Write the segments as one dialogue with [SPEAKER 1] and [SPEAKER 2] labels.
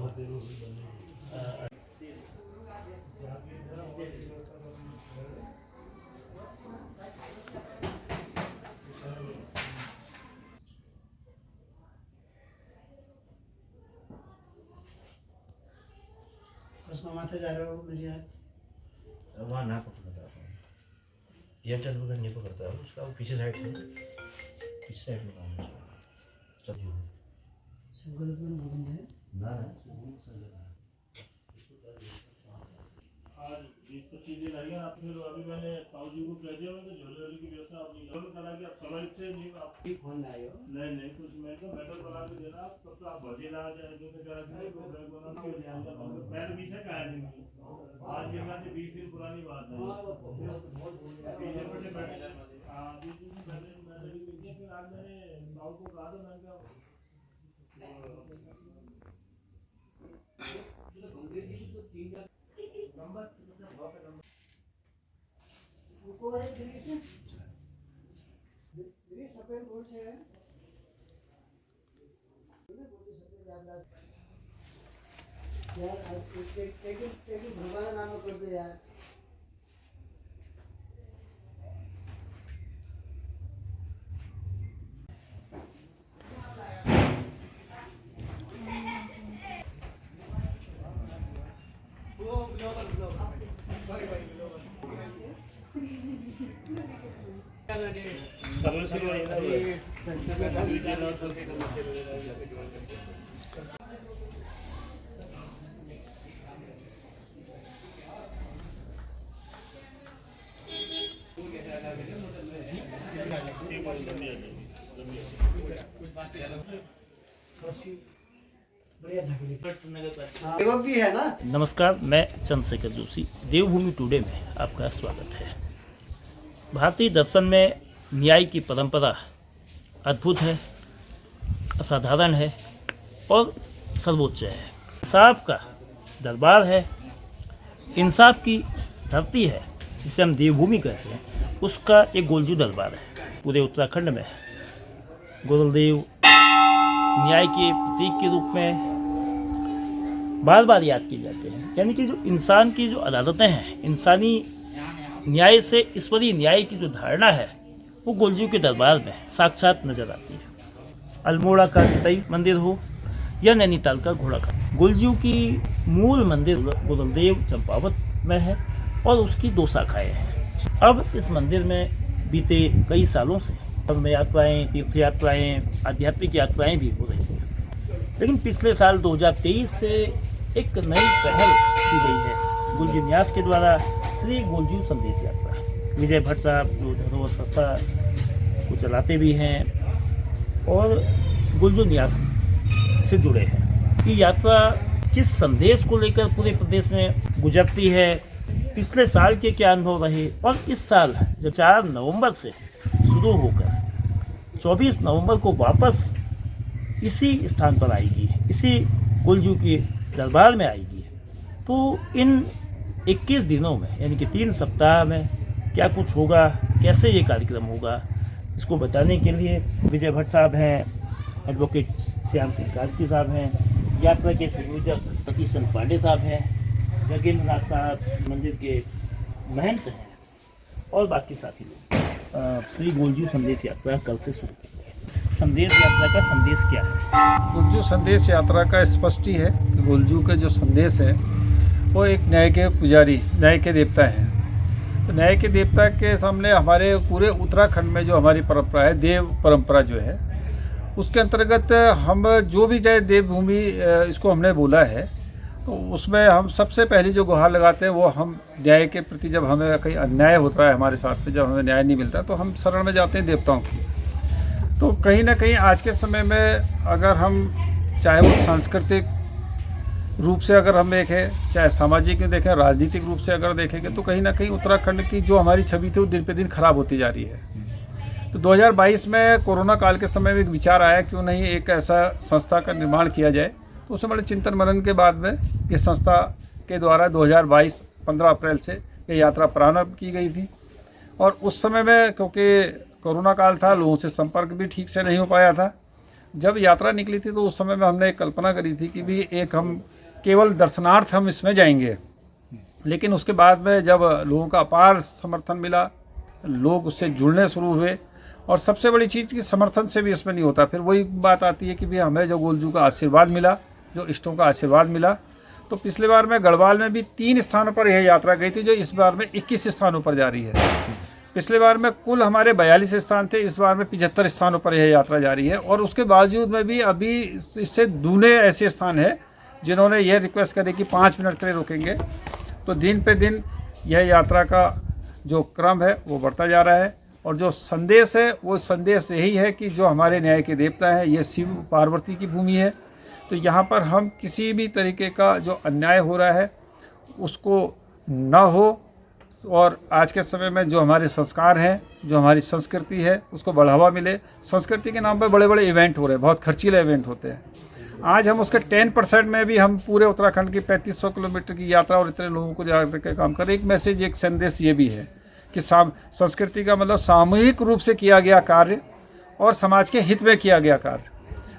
[SPEAKER 1] कसमा माथे जा रहे हो मुझे
[SPEAKER 2] वहाँ ना पकड़ता है एयरटेल वगैरह नहीं पकड़ता है उसका, वो पीछे साइड में काम है चलिए
[SPEAKER 1] सिंगल पर बोलेंगे
[SPEAKER 2] ना
[SPEAKER 3] आज 20-25 दिन आइए आप। फिर अभी मैंने ताऊजी को कह दिया कि झोले वाले की व्यवस्था अपनी लोन करा के आप समय से नहीं आप
[SPEAKER 1] फोन आए हो
[SPEAKER 3] नहीं कुछ मैं तो मेटल बना के देना आप तब तो आप भजे ना जाए जो से करा के तो ब्रेक बना के ध्यान का पैर पीछे का है नहीं आज के बाद से 20 दिन पुरानी बात है पीछे पड़े बैठे हां 20 दिन पहले मैंने भी किया। फिर आज मैंने ताऊ को कहा तो मैंने कहा
[SPEAKER 1] सफेद बोल से है यार एक भगवान नाम कर दे यार भी है ना।
[SPEAKER 4] नमस्कार, मैं चंद्रशेखर जोशी। देवभूमि टुडे में आपका स्वागत है। भारतीय दर्शन में न्याय की परंपरा अद्भुत है, असाधारण है और सर्वोच्च है। इंसाफ का दरबार है, इंसाफ की धरती है जिसे हम देवभूमि कहते हैं, उसका एक गोलजू दरबार है। पूरे उत्तराखंड में गुरुदेव न्याय के प्रतीक के रूप में बार बार याद किए जाते हैं। यानी कि जो इंसान की जो अदालतें हैं, इंसानी न्याय से ईश्वरीय न्याय की जो धारणा है, वो गोलजू के दरबार में साक्षात नजर आती है। अल्मोड़ा का चितई मंदिर हो या नैनीताल का घोड़ा का, गोलजू की मूल मंदिर गुरुदेव चंपावत में है और उसकी 2 शाखाएँ हैं। अब इस मंदिर में बीते कई सालों से धर्म यात्राएँ, तीर्थ यात्राएँ, आध्यात्मिक यात्राएँ भी हो रही हैं। लेकिन पिछले साल 2023 से एक नई पहल की गई है गोलजू न्यास के द्वारा, श्री गोलजू संदेश यात्रा। विजय भट्ट साहब जो धरोहर संस्था को चलाते भी हैं और गोलजू न्यास से जुड़े हैं। ये यात्रा किस संदेश को लेकर पूरे प्रदेश में गुजरती है, पिछले साल के क्या अनुभव रहे और इस साल जब 4 नवंबर से शुरू होकर 24 नवंबर को वापस इसी स्थान पर आएगी, इसी गोलजू के दरबार में आएगी, तो इन 21 दिनों में यानी कि 3 सप्ताह में क्या कुछ होगा, कैसे ये कार्यक्रम होगा, इसको बताने के लिए विजय भट्ट साहब हैं, एडवोकेट श्याम सिंह कार्की साहब हैं, यात्रा के संयोजक सतीश चंद्र पांडे साहब हैं, जगेंद्र नाथ साहब मंदिर के महंत हैं और बाकी साथी लोग। श्री गोलजू संदेश यात्रा कल से शुरू होगी। संदेश यात्रा का संदेश क्या है?
[SPEAKER 5] गोलजू संदेश यात्रा का स्पष्ट ही है कि गोलजू के जो संदेश है वो एक न्याय के पुजारी, न्याय के देवता हैं। तो न्याय के देवता के सामने हमारे पूरे उत्तराखंड में जो हमारी परंपरा है, देव परंपरा जो है, उसके अंतर्गत हम जो भी चाहे देवभूमि इसको हमने बोला है, तो उसमें हम सबसे पहले जो गुहार लगाते हैं वो हम न्याय के प्रति, जब हमें कहीं अन्याय होता है हमारे साथ में, जब हमें न्याय नहीं मिलता तो हम शरण में जाते हैं देवताओं की। तो कहीं ना कहीं आज के समय में अगर हम चाहे वो सांस्कृतिक रूप से अगर हम देखें, चाहे सामाजिक में देखें, राजनीतिक रूप से अगर देखेंगे, तो कहीं ना कहीं उत्तराखंड की जो हमारी छवि थी वो दिन पे दिन खराब होती जा रही है। तो 2022 में कोरोना काल के समय में एक विचार आया क्यों नहीं एक ऐसा संस्था का निर्माण किया जाए। तो उससे बड़े चिंतन मनन के बाद में ये संस्था के द्वारा 2022 15 अप्रैल से ये यात्रा प्रारंभ की गई थी। और उस समय में क्योंकि कोरोना काल था, लोगों से संपर्क भी ठीक से नहीं हो पाया था। जब यात्रा निकली थी तो उस समय में हमने एक कल्पना करी थी कि भी एक हम केवल दर्शनार्थ हम इसमें जाएंगे। लेकिन उसके बाद में जब लोगों का अपार समर्थन मिला, लोग उससे जुड़ने शुरू हुए, और सबसे बड़ी चीज़ कि समर्थन से भी इसमें नहीं होता, फिर वही बात आती है कि भाई हमें जो गोलजू का आशीर्वाद मिला, जो इष्टों का आशीर्वाद मिला। तो पिछले बार में गढ़वाल में भी 3 स्थानों पर यह यात्रा गई थी, जो इस बार में 21 स्थानों पर जा रही है। पिछले बार में कुल हमारे 42 स्थान थे, इस बार में 75 स्थानों पर यह यात्रा जा रही है। और उसके बावजूद में भी अभी इससे दूने ऐसे स्थान हैं जिन्होंने यह रिक्वेस्ट करी कि 5 मिनट के लिए रुकेंगे। तो दिन पे दिन यह यात्रा का जो क्रम है वो बढ़ता जा रहा है, और जो संदेश है वो संदेश यही है कि जो हमारे न्याय के देवता हैं, ये शिव पार्वती की भूमि है। तो यहाँ पर हम किसी भी तरीके का जो अन्याय हो रहा है उसको न हो, और आज के समय में जो हमारे संस्कार हैं, जो हमारी संस्कृति है, उसको बढ़ावा मिले। संस्कृति के नाम पर बड़े बड़े इवेंट हो रहे हैं, बहुत खर्चीले इवेंट होते हैं। आज हम उसके 10% में भी हम पूरे उत्तराखंड की 3500 किलोमीटर की यात्रा और इतने लोगों को जाकर के काम कर रहे हैं। एक मैसेज, एक संदेश ये भी है कि संस्कृति का मतलब सामूहिक रूप से किया गया कार्य और समाज के हित में किया गया कार्य,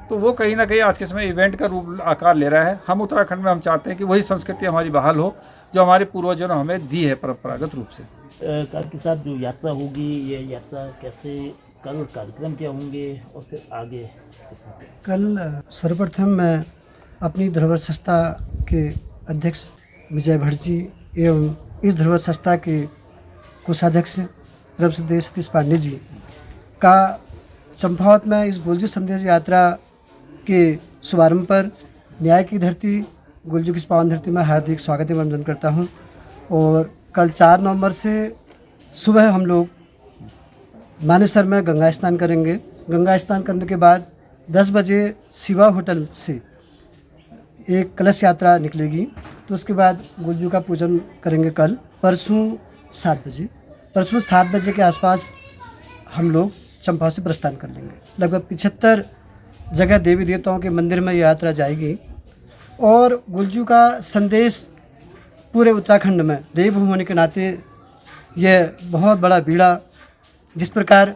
[SPEAKER 5] तो वो कहीं ना कहीं आज के समय इवेंट का रूप आकार ले रहा है। हम उत्तराखंड में हम चाहते हैं कि वही संस्कृति हमारी बहाल हो जो हमारे पूर्वजों ने हमें दी है परंपरागत रूप से।
[SPEAKER 4] के साथ जो यात्रा होगी, ये यात्रा कैसे, कल कार्यक्रम क्या होंगे और फिर आगे इसमें?
[SPEAKER 1] कल सर्वप्रथम मैं अपनी धरोहर संस्था के अध्यक्ष विजय भट्ट जी एवं इस धरोहर संस्था के कोषाध्यक्ष रविशंकर सतीश पांडे जी का चंपावत में इस गोलजू संदेश यात्रा के शुभारंभ पर न्याय की धरती, गोलजू की पावन धरती में हार्दिक स्वागत एवं वंदन करता हूं। और कल 4 नवंबर से सुबह हम लोग मानेसर में गंगा स्नान करेंगे। गंगा स्नान करने के बाद 10 बजे शिवा होटल से एक कलश यात्रा निकलेगी। तो उसके बाद गोलजू का पूजन करेंगे। कल परसों 7 बजे के आसपास हम लोग चंपावत से प्रस्थान कर लेंगे। लगभग 75 जगह देवी देवताओं के मंदिर में यात्रा जाएगी। और गोलजू का संदेश पूरे उत्तराखंड में देवभूमि होने के नाते यह बहुत बड़ा बीड़ा, जिस प्रकार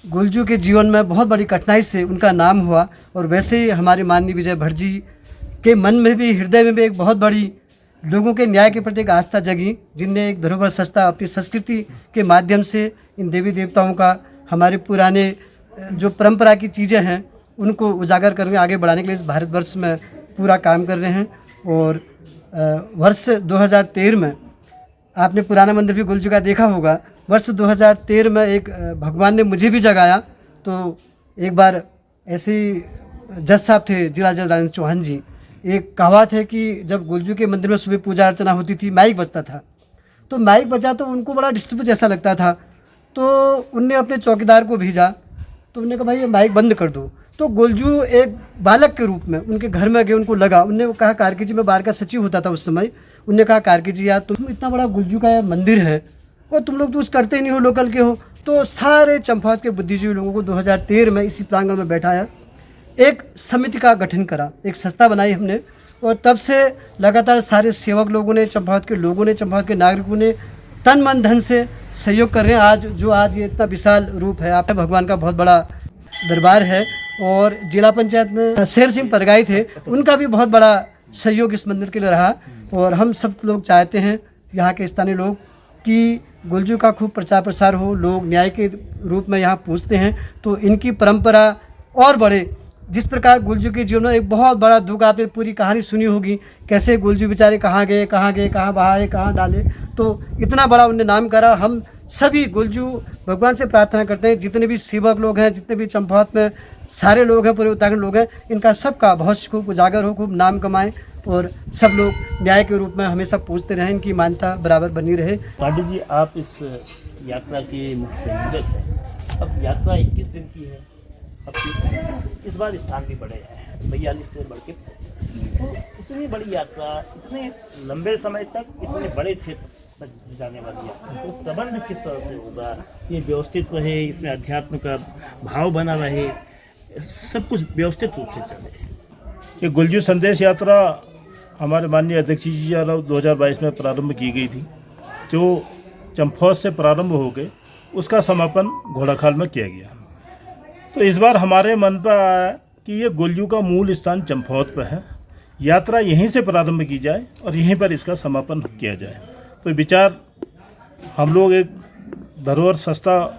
[SPEAKER 1] गोलजू के जीवन में बहुत बड़ी कठिनाई से उनका नाम हुआ, और वैसे ही हमारे माननीय विजय भट्ट जी के मन में भी, हृदय में भी एक बहुत बड़ी लोगों के न्याय के प्रति एक आस्था जगी, जिनने एक धरोहर संस्था अपनी संस्कृति के माध्यम से इन देवी देवताओं का, हमारे पुराने जो परंपरा की चीज़ें हैं उनको उजागर करके आगे बढ़ाने के लिए इस भारतवर्ष में पूरा काम कर रहे हैं। और वर्ष 2013 में आपने पुराना मंदिर भी गोलजू का देखा होगा। वर्ष 2013 में एक भगवान ने मुझे भी जगाया। तो एक बार ऐसे ही जज साहब थे, जिला जज राजेंद्र चौहान जी, एक कहावत है कि जब गोलजू के मंदिर में सुबह पूजा अर्चना होती थी, माइक बजता था। तो माइक बजा तो उनको बड़ा डिस्टर्ब जैसा लगता था। तो उनने अपने चौकीदार को भेजा, तो उन्होंने कहा भाई ये माइक बंद कर दो। तो गोलजू एक बालक के रूप में उनके घर में गए, उनको लगा, उनने कहा कार्की जी, मैं बार का सचिव होता था उस समय, उनने कहा कार्की जी यार तुम इतना बड़ा गोलजू का मंदिर है और तुम लोग तो कुछ करते ही नहीं हो, लोकल के हो। तो सारे चंपावत के बुद्धिजीवी लोगों को 2013 में इसी प्रांगण में बैठाया, एक समिति का गठन करा, एक संस्था बनाई हमने। और तब से लगातार सारे सेवक लोगों ने, चंपावत के लोगों ने, चंपावत के नागरिकों ने तन मन धन से सहयोग कर रहे हैं। आज ये इतना विशाल रूप है, आप भगवान का बहुत बड़ा दरबार है। और जिला पंचायत में शेर सिंह परगाई थे, उनका भी बहुत बड़ा सहयोग इस मंदिर के लिए रहा। और हम सब लोग चाहते हैं, यहाँ के स्थानीय लोग, कि गोलजू का खूब प्रचार प्रसार हो, लोग न्याय के रूप में यहाँ पूछते हैं तो इनकी परंपरा और बढ़े। जिस प्रकार गोलजू के जीवन में एक बहुत बड़ा दुख, आपने पूरी कहानी सुनी होगी, कैसे गोलजू बेचारे कहाँ गए, कहाँ बहाए, कहाँ डाले, तो इतना बड़ा उनने नाम करा। हम सभी गोलजू भगवान से प्रार्थना करते हैं, जितने भी सेवक लोग हैं, जितने भी चंपावत में सारे लोग हैं, पूरे उत्तराखंड लोग हैं, इनका सबका बहुत खूब उजागर हो, खूब नाम कमाएं और सब लोग न्याय के रूप में हमेशा पूछते रहें, इनकी मान्यता बराबर बनी रहे।
[SPEAKER 4] पांडे जी, आप इस यात्रा के मुख्य संयोजक हैं। अब यात्रा 21 दिन की है, अब इस बार स्थान भी बढ़े हैं, 42 से बढ़ के। तो इतनी बड़ी यात्रा, इतने लंबे समय तक इतने बड़े क्षेत्र तक जाने वाली यात्रा, तो प्रबंध किस तरह से होगा? ये व्यवस्थित रहे, इसमें अध्यात्म का भाव बना रहे, सब कुछ व्यवस्थित रूप से चले।
[SPEAKER 3] ये गोलजू संदेश यात्रा हमारे माननीय अध्यक्ष जी द्वारा 2022 में प्रारंभ की गई थी, जो चंपावत से प्रारंभ हो गए, उसका समापन घोड़ाखाल में किया गया। तो इस बार हमारे मन पर आया कि ये गोलजू का मूल स्थान चंपावत पर है,
[SPEAKER 6] यात्रा यहीं से प्रारंभ की जाए और यहीं पर इसका समापन किया जाए। तो विचार हम लोग एक धरोहर संस्था,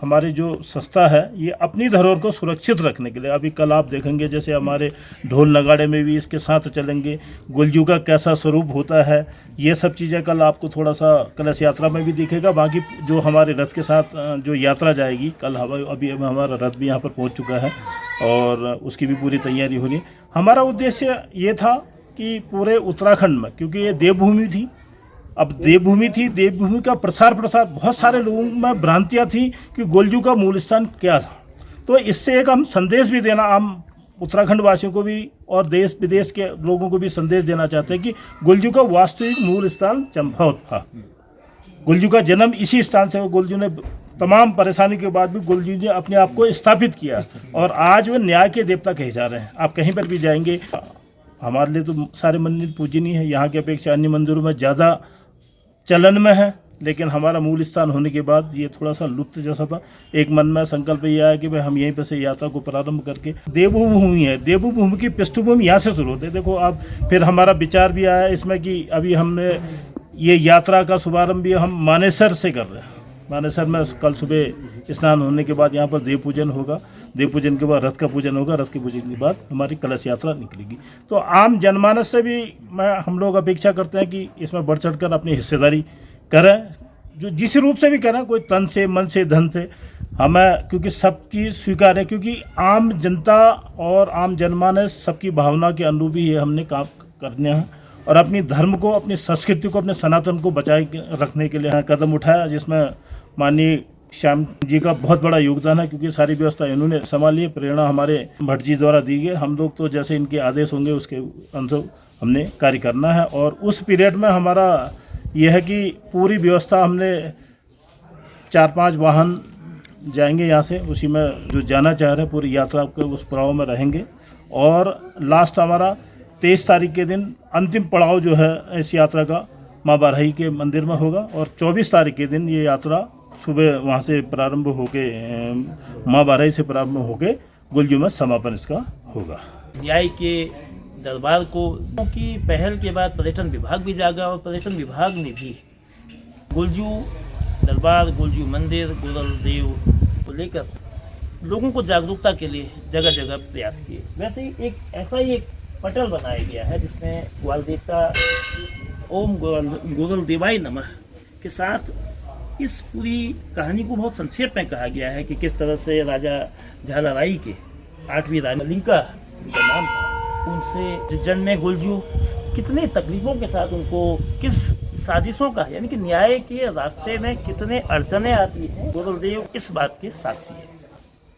[SPEAKER 6] हमारी जो संस्था है ये अपनी धरोहर को सुरक्षित रखने के लिए, अभी कल आप देखेंगे जैसे हमारे ढोल नगाड़े में भी इसके साथ चलेंगे, गुलजू का कैसा स्वरूप होता है, ये सब चीज़ें कल आपको थोड़ा सा कलश यात्रा में भी दिखेगा। बाकी जो हमारे रथ के साथ जो यात्रा जाएगी कल, अभी हमारा रथ भी यहाँ पर पहुँच चुका है और उसकी भी पूरी तैयारी हो रही है। हमारा उद्देश्य ये था कि पूरे उत्तराखंड में, क्योंकि ये देवभूमि थी, अब देवभूमि का प्रसार बहुत सारे लोगों में भ्रांतियाँ थी कि गोलजू का मूल स्थान क्या था। तो इससे एक हम संदेश भी देना, हम उत्तराखंड वासियों को भी और देश विदेश के लोगों को भी संदेश देना चाहते हैं कि गोलजू का वास्तविक मूल स्थान चंपावत था। गोलजू का जन्म इसी स्थान से, गोलजू ने तमाम परेशानी के बाद भी गोलजू ने अपने आप को स्थापित किया और आज वो न्याय के देवता कहे जा रहे हैं। आप कहीं पर भी जाएंगे, हमारे लिए तो सारे मंदिर पूजनीय है, यहाँ की अपेक्षा अन्य मंदिरों में ज़्यादा चलन में है, लेकिन हमारा मूल स्थान होने के बाद ये थोड़ा सा लुप्त जैसा था। एक मन में संकल्प ये आया कि भाई हम यहीं पर से यात्रा को प्रारंभ करके, देवभूमि है, देवभूमि की पृष्ठभूमि यहाँ से शुरू होती है। देखो अब फिर हमारा विचार भी आया इसमें कि अभी हमने ये यात्रा का शुभारंभ भी हम मानेसर से कर रहे हैं। मानेसर में कल सुबह स्नान होने के बाद यहाँ पर देव पूजन होगा, देव पूजन के बाद रथ का पूजन होगा, रथ के पूजन के बाद हमारी कलश यात्रा निकलेगी। तो आम जनमानस से भी हम लोग अपेक्षा करते हैं कि इसमें बढ़ चढ़ कर अपनी हिस्सेदारी करें, जो जिस रूप से भी करें, कोई तन से, मन से, धन से, हमें क्योंकि सबकी स्वीकार है, क्योंकि आम जनता और आम जनमानस सबकी भावना के अनुरूप ही हमने काम करने हैं और अपनी धर्म को, अपनी संस्कृति को, अपने सनातन को बचाए रखने के लिए कदम उठाया, जिसमें माननीय श्याम जी का बहुत बड़ा योगदान है, क्योंकि सारी व्यवस्था इन्होंने संभाली है। प्रेरणा हमारे भट्ट जी द्वारा दी गई। हम लोग तो जैसे इनके आदेश होंगे उसके अनुसार हमने कार्य करना है। और उस पीरियड में हमारा यह है कि पूरी व्यवस्था, हमने 4-5 वाहन जाएंगे यहाँ से, उसी में जो जाना चाह रहे हैं पूरी यात्रा के उस पड़ाव में रहेंगे। और लास्ट हमारा 23 तारीख के दिन अंतिम पड़ाव जो है इस यात्रा का माँ बारही के मंदिर में होगा और 24 तारीख के दिन ये यात्रा सुबह वहाँ से प्रारंभ होके, माँ बारही से प्रारंभ होके गुलजू में समापन इसका होगा।
[SPEAKER 4] न्याय के दरबार को की पहल के बाद पर्यटन विभाग भी जागा और पर्यटन विभाग ने भी गुलजू दरबार, गुलजू मंदिर, गोरल देव को लेकर लोगों को जागरूकता के लिए जगह जगह प्रयास किए। वैसे ही एक पटल बनाया गया है जिसमें ग्वाल देवता ओम गोरल देवाय नमः के साथ इस पूरी कहानी को बहुत संक्षेप में कहा गया है कि किस तरह से राजा झालाराई के 8वीं रानी लिंका जिनका नाम था, उनसे जन्म में गुलजू कितने तकलीफों के साथ उनको किस साजिशों का, यानी कि न्याय के रास्ते में कितने अड़चने आती हैं, गोरल देव इस बात के साक्षी है।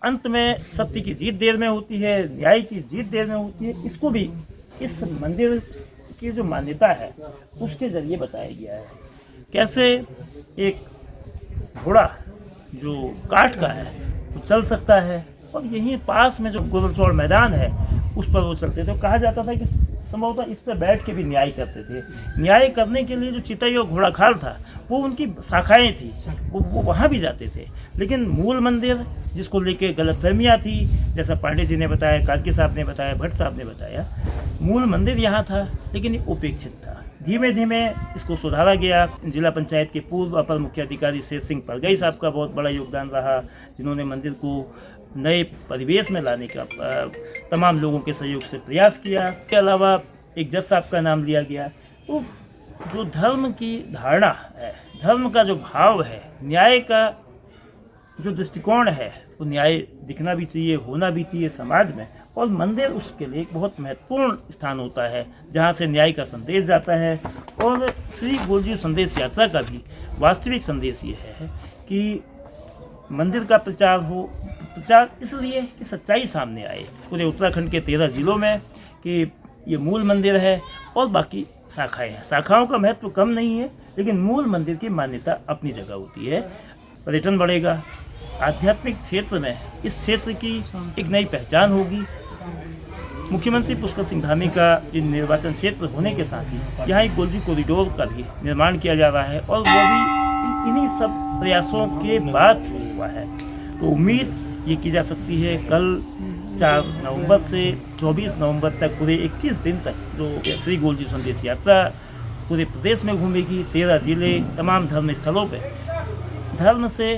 [SPEAKER 4] अंत में सत्य की जीत देर में होती है, न्याय की जीत देर में होती है। इसको भी इस मंदिर की जो मान्यता है उसके जरिए बताया गया है। कैसे एक घोड़ा जो काठ का है वो चल सकता है और यहीं पास में जो गोरलचौड़ मैदान है उस पर वो चलते थे। कहा जाता था कि संभवतः इस पर बैठ के भी न्याय करते थे। न्याय करने के लिए जो चितई और घोड़ाखाल था वो उनकी शाखाएं थी, वो वहाँ भी जाते थे। लेकिन मूल मंदिर जिसको लेके गलतफहमियाँ थी, जैसा पांडे जी ने बताया, कार्की साहब ने बताया, भट्ट साहब ने बताया, मूल मंदिर यहाँ था लेकिन ये उपेक्षित था। धीमे धीमे इसको सुधारा गया। जिला पंचायत के पूर्व अपर मुख्याधिकारी शेर सिंह परगई साहब का बहुत बड़ा योगदान रहा, जिन्होंने मंदिर को नए परिवेश में लाने का तमाम लोगों के सहयोग से प्रयास किया। इसके अलावा एक जज साहब का नाम लिया गया। तो जो धर्म की धारणा है, धर्म का जो भाव है, न्याय का जो दृष्टिकोण है, तो न्याय दिखना भी चाहिए, होना भी चाहिए समाज में। और मंदिर उसके लिए एक बहुत महत्वपूर्ण स्थान होता है जहाँ से न्याय का संदेश जाता है। और श्री गुलजू संदेश यात्रा का भी वास्तविक संदेश ये है कि मंदिर का प्रचार हो, प्रचार इसलिए कि सच्चाई सामने आए पूरे उत्तराखंड के 13 जिलों में कि ये मूल मंदिर है और बाकी शाखाएं हैं। शाखाओं का महत्व कम नहीं है, लेकिन मूल मंदिर की मान्यता अपनी जगह होती है। पर्यटन बढ़ेगा, आध्यात्मिक क्षेत्र में इस क्षेत्र की एक नई पहचान होगी। मुख्यमंत्री पुष्कर सिंह धामी का निर्वाचन क्षेत्र होने के साथ ही यहाँ एक गुलजू कॉरिडोर का भी निर्माण किया जा रहा है और वो भी इन्हीं सब प्रयासों के बाद शुरू हुआ है। तो उम्मीद ये की जा सकती है कल 4 नवंबर से 24 नवंबर तक पूरे 21 दिन तक जो श्री गोलजू संदेश यात्रा पूरे प्रदेश में घूमेगी। 13 जिले, तमाम धर्म स्थलों पे धर्म से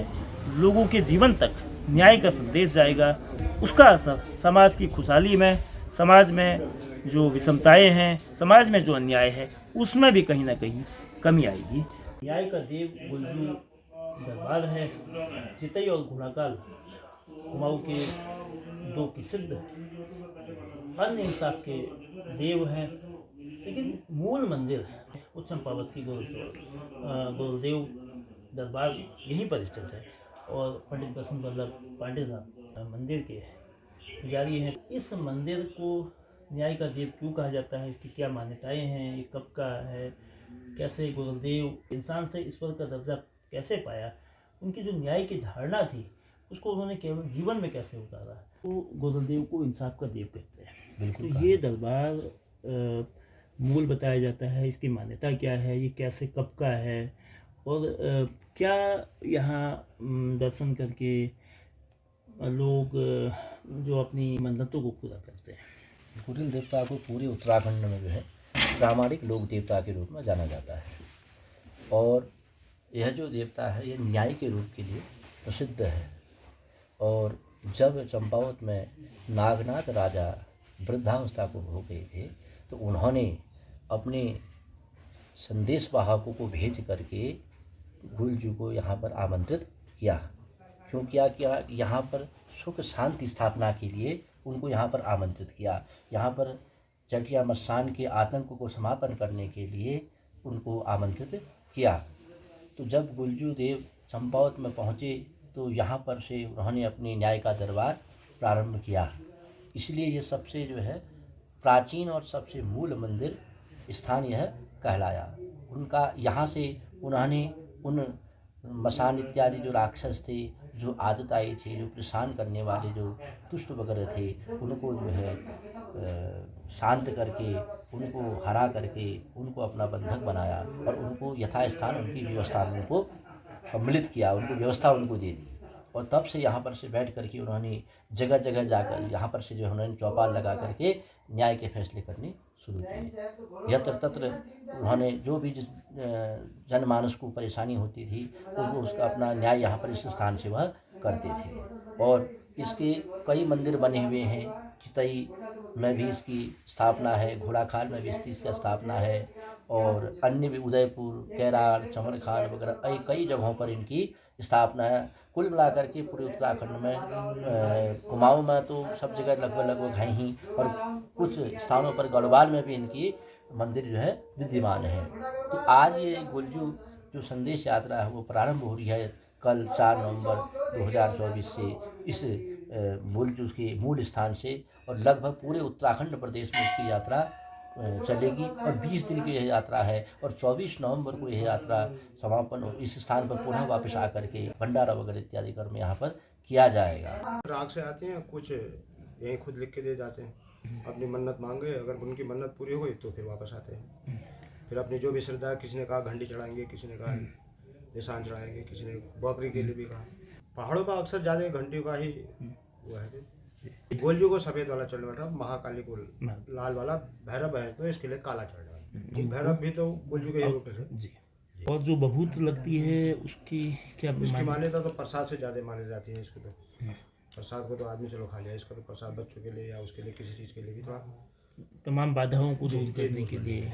[SPEAKER 4] लोगों के जीवन तक न्याय का संदेश जाएगा। उसका असर समाज की खुशहाली में, समाज में जो विषमताएं हैं, समाज में जो अन्याय है, उसमें भी कहीं ना कहीं कमी आएगी। न्याय का देव गोलजू दरबार है। चितई और घोड़ाकाल कुमाऊं के 2 प्रसिद्ध अन्य इंसाफ के देव हैं, लेकिन मूल मंदिर उच्च चंपावत की गुरुदेव दरबार यहीं पर स्थित है और पंडित बसंत वल्लभ पांडे साहब मंदिर के पुजारी हैं। इस मंदिर को न्याय का देव क्यों कहा जाता है, इसकी क्या मान्यताएं हैं, ये कब का है, कैसे गुरुदेव इंसान से ईश्वर का दर्जा कैसे पाया, उनकी जो न्याय की धारणा थी उसको उन्होंने केवल जीवन में कैसे उतारा, तो गुरुदेव को इंसाफ का देव कहते हैं। तो ये दरबार मूल बताया जाता है, इसकी मान्यता क्या है, ये कैसे कब का है और क्या यहाँ दर्शन करके लोग जो अपनी मन्नतों को पूरा करते हैं।
[SPEAKER 2] कुटिल देवता को पूरे उत्तराखंड में जो है प्रामाणिक लोक देवता के रूप में जाना जाता है और यह जो देवता है ये न्याय के रूप के लिए प्रसिद्ध है। और जब चंपावत में नागनाथ राजा वृद्धावस्था को हो गए थे तो उन्होंने अपने संदेश वाहकों को भेज करके गोलजू को यहाँ पर आमंत्रित किया। क्यों किया? यहाँ पर सुख शांति स्थापना के लिए उनको यहाँ पर आमंत्रित किया। यहाँ पर चटिया मसान के आतंक को समापन करने के लिए उनको आमंत्रित किया। तो जब गोलजू देव चंपावत में पहुँचे तो यहाँ पर से उन्होंने अपने न्याय का दरबार प्रारंभ किया। इसलिए ये सबसे जो है प्राचीन और सबसे मूल मंदिर स्थान यह कहलाया। उनका यहाँ से उन्होंने उन मसान इत्यादि जो राक्षस थे, जो आतताई थे, जो परेशान करने वाले जो दुष्ट वगैरह थे, उनको जो है शांत करके, उनको हरा करके उनको अपना बंधक बनाया और उनको यथास्थान उनकी व्यवस्था उनको सम्मिलित किया, उनको व्यवस्था उनको दे दी। और तब से यहाँ पर से बैठ करके उन्होंने जगह जगह जाकर यहाँ पर से जो उन्होंने चौपाल लगा करके न्याय के फैसले करने शुरू किए। यत्र तत्र उन्होंने जो भी जिस जनमानस को परेशानी होती थी वो उसका अपना न्याय यहाँ पर इस स्थान से वह करते थे। और इसके कई मंदिर बने हुए हैं। चितई में भी इसकी स्थापना है, घोड़ाखाल में भी इसकी स्थापना है और अन्य भी उदयपुर, कैरार, चमनखान वगैरह कई जगहों पर इनकी स्थापना है। कुल मिलाकर के पूरे उत्तराखंड में कुमाऊं में तो सब जगह लगभग है ही और कुछ स्थानों पर गढ़वाल में भी इनकी मंदिर जो है विद्यमान है। तो आज ये गोलजू जो संदेश यात्रा है वो प्रारंभ हो रही है कल 4 नवंबर 2024 से इस गोलजू के मूल स्थान से और लगभग पूरे उत्तराखंड प्रदेश में इसकी यात्रा चलेगी और 20 दिन की यह यात्रा है और 24 नवंबर को यह यात्रा समापन इस स्थान पर पुनः वापस आकर के भंडारा वगैरह इत्यादि कर्म यहाँ पर किया जाएगा।
[SPEAKER 7] राग से आते हैं, कुछ यहीं खुद लिख के दे जाते हैं, अपनी मन्नत मांगे, अगर उनकी मन्नत पूरी हो गई तो फिर वापस आते हैं। फिर अपनी जो भी श्रद्धा, किसी ने कहा घंटी चढ़ाएंगे, किसी ने कहा निशान चढ़ाएंगे, किसी ने बकरी के लिए भी कहा। पहाड़ों पर अक्सर ज़्यादा घंटियों का ही हुआ है। गोलजू को सफ़ेद वाला चढ़ने वाला, महाकाली को लाल वाला, भैरव है तो इसके लिए काला चढ़ने वाला। भैरव भी तो गोलजू के ही रूप है जी।
[SPEAKER 4] और जो बभूत लगती है उसकी क्या
[SPEAKER 7] इसकी मान्यता तो प्रसाद से ज़्यादा मानी जाती है। इसको तो प्रसाद को तो आदमी चलो खा लिया, इसका तो प्रसाद बच्चों के लिए या उसके लिए किसी चीज़ के लिए भी थोड़ा
[SPEAKER 4] तमाम बाधाओं को दूर करने के लिए